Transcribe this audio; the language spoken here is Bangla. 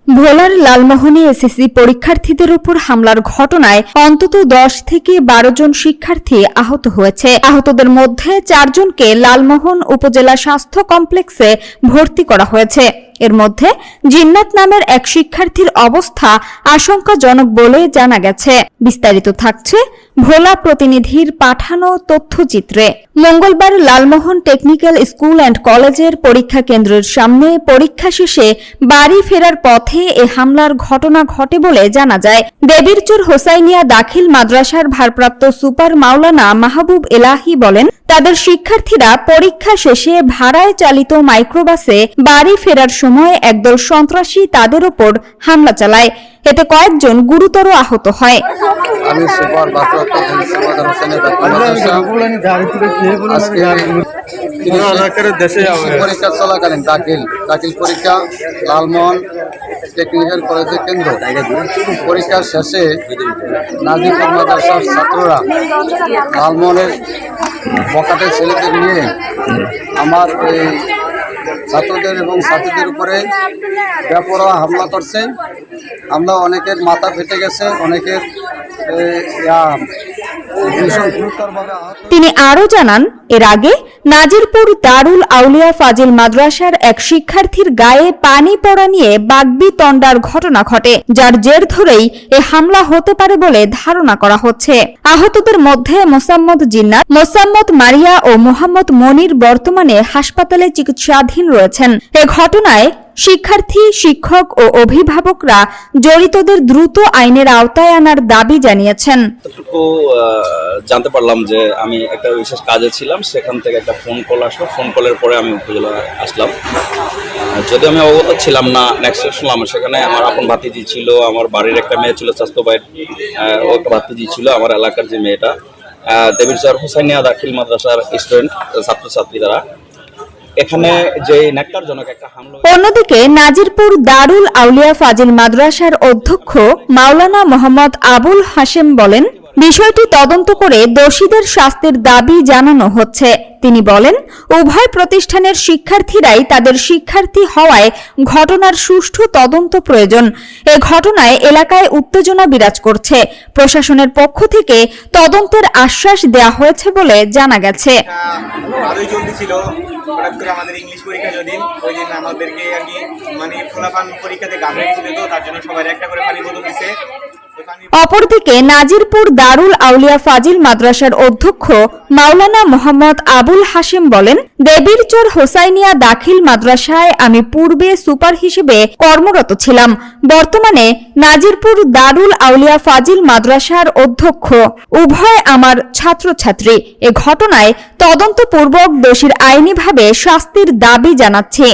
ভোলার লালমোহনে এসএসসি পরীক্ষার্থীদের উপর হামলার ঘটনায় অন্তত 10 থেকে 12 জন শিক্ষার্থী আহত হয়েছে। আহতদের মধ্যে 4 জনকে লালমোহন উপজেলা স্বাস্থ্য কমপ্লেক্সে ভর্তি করা হয়েছে। এর মধ্যে জিন্নাত নামের এক শিক্ষার্থীর অবস্থা আশঙ্কাজনক বলে জানা গেছে। বিস্তারিত থাকছে ভোলা প্রতিনিধির পাঠানো তথ্যচিত্রে। মঙ্গলবার লালমোহন টেকনিক্যাল স্কুল অ্যান্ড কলেজের পরীক্ষা কেন্দ্রের সামনে পরীক্ষা শেষে বাড়ি ফেরার পথে এ হামলার ঘটনা ঘটে বলে জানা যায়। দেবীরচর হোসাইনিয়া দাখিল মাদ্রাসার ভারপ্রাপ্ত সুপার মাওলানা মাহবুব এলাহি বলেন, তাদের শিক্ষার্থীরা পরীক্ষা শেষে ভাড়ায় চালিত মাইক্রোবাসে বাড়ি ফেরার সময় একদল সন্ত্রাসী তাদের উপর হামলা চালায়। এতে কয়েকজন গুরুতর আহত হয়। আমি সুপার ভারপ্রাপ্ত সুপার হোসেন পরীক্ষা চলাকালীন দাখিল পরীক্ষা লালমোহন টেকনিক্যাল কলেজের কেন্দ্র। পরীক্ষার শেষে নাজিপুর মাদ্রাসার ছাত্ররা লালমোহনের বখাটে ছেলেদের নিয়ে আমার এই ছাত্রদের এবং ছাত্রীদের উপরে বেপরোয়া হামলা করছে। হামলা অনেকের মাথা ফেটে গেছে, অনেকের তিনি আরো জানান, এর আগে নাজিরপুর দারুল আউলিয়া ফাজিল মাদ্রাসার এক শিক্ষার্থীর গায়ে পানি পড়া নিয়ে বাগ্বিতণ্ডার ঘটনা ঘটে, যার জের ধরেই এ হামলা হতে পারে বলে ধারণা করা হচ্ছে। আহতদের মধ্যে মোসাম্মদ জিন্নাত, মোসাম্মদ মারিয়া ও মোহাম্মদ মনির বর্তমানে হাসপাতালে চিকিৎসাধীন রয়েছেন। এ ঘটনায় শিক্ষার্থী, শিক্ষক ও অভিভাবকরা জড়িতদের দ্রুত আইনের আওতায় আনার দাবি জানিয়েছেন। জানতে পারলাম যে আমি একটা বিশেষ কাজে ছিলাম, সেখান থেকে একটা ফোন কল আসলো। ফোন কলের পরে আমি উপজেলা আসলাম। যদি আমি অবগত ছিলাম না, নেক্সট শুনলাম সেখানে আমার আপন ভাতিজি ছিল, আমার বাড়ির একটা মেয়ে ছিল, স্বাস্থ্য ভাইয়ের ও একটা ভাতিজি ছিল, আমার এলাকার যে মেয়েটা দেবীরচর হোসাইনিয়া দাখিল মাদ্রাসার স্টুডেন্ট ছাত্রছাত্রী তারা এখানে যে নেকটারজনক একটা হামলা। অন্যদিকে নাজিরপুর দারুল আউলিয়া ফাজিল মাদ্রাসার অধ্যক্ষ মাওলানা মোহাম্মদ আবুল হাশেম বলেন, বিষয়টি তদন্ত করে দোষীদের শাস্তির দাবি জানানো হচ্ছে। তিনি বলেন, উভয় প্রতিষ্ঠানের শিক্ষার্থীরাই তাদের শিক্ষার্থী হওয়ায় ঘটনার সুষ্ঠু তদন্ত প্রয়োজন। এ ঘটনায় এলাকায় উত্তেজনা বিরাজ করছে। প্রশাসনের পক্ষ থেকে তদন্তের আশ্বাস দেওয়া হয়েছে বলে জানা গেছে। আমাদের ইংলিশ পরীক্ষা যেদিন ওই দিন আমাদেরকে আর কি ফলাফল পরীক্ষাতে গাভীর ছিল, তো তার জন্য সবাই একটা করে পানি বোতল দিছে। অপরদিকে নাজিরপুর দারুল আউলিয়া ফাজিল মাদ্রাসার অধ্যক্ষ মাওলানা মোহাম্মদ আবুল হাশেম বলেন, দেবীরচর হোসাইনিয়া দাখিল মাদ্রাসায় আমি পূর্বে সুপার হিসেবে কর্মরত ছিলাম। বর্তমানে নাজিরপুর দারুল আউলিয়া ফাজিল মাদ্রাসার অধ্যক্ষ। উভয় আমার ছাত্রছাত্রী। এ ঘটনায় তদন্তপূর্বক দোষীর আইনিভাবে শাস্তির দাবি জানাচ্ছি।